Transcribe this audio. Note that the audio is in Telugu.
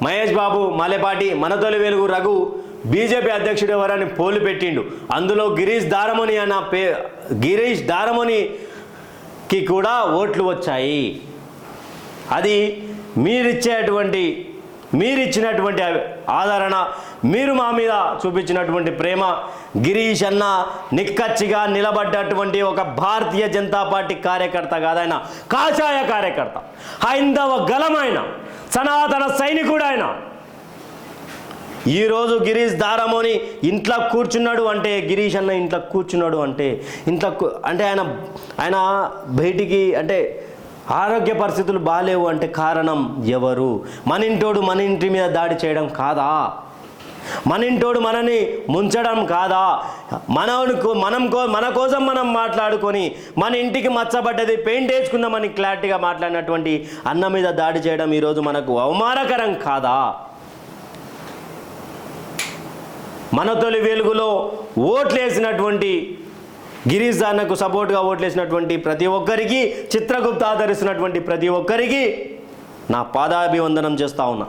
మహేష్ బాబు మాలేపాటి మనతోలి వెలుగు రఘు బీజేపీ అధ్యక్షుడు ఎవరని పోలు పెట్టిండు. అందులో గిరీష్ దారమునికి కూడా ఓట్లు వచ్చాయి. అది మీరిచ్చినటువంటి ఆదరణ, మీరు మా మీద చూపించినటువంటి ప్రేమ. గిరీష్ అన్న నిక్కచ్చిగా నిలబడ్డటువంటి ఒక భారతీయ జనతా పార్టీ కార్యకర్త కాదైనా, కాషాయ కార్యకర్త, హైందవ గలమైన సనాతన సైనికుడు ఆయన. ఈరోజు గిరీష్ దారమోని ఇంట్లో కూర్చున్నాడు అంటే, గిరీష్ అన్న ఇంట్లో కూర్చున్నాడు అంటే, ఆయన బయటికి అంటే ఆరోగ్య పరిస్థితులు బాగాలేవు అంటే కారణం ఎవరు? మన ఇంటి మీద దాడి చేయడం కాదా? మన మనని ముంచడం కాదా? మన కోసం మనం మాట్లాడుకొని మన ఇంటికి మచ్చబడ్డది పెయింట్ వేసుకుందామని క్లారిటీగా మాట్లాడినటువంటి అన్న మీద దాడి చేయడం ఈరోజు మనకు అవమానకరం కాదా? మనతోలి వెలుగులో ఓట్లేసినటువంటి గిరీష్ అన్నకు సపోర్ట్గా ఓట్లేసినటువంటి ప్రతి ఒక్కరికి, చిత్రగుప్త ఆదరిస్తున్నటువంటి ప్రతి ఒక్కరికి నా పాదాభివందనం చేస్తా ఉన్నా.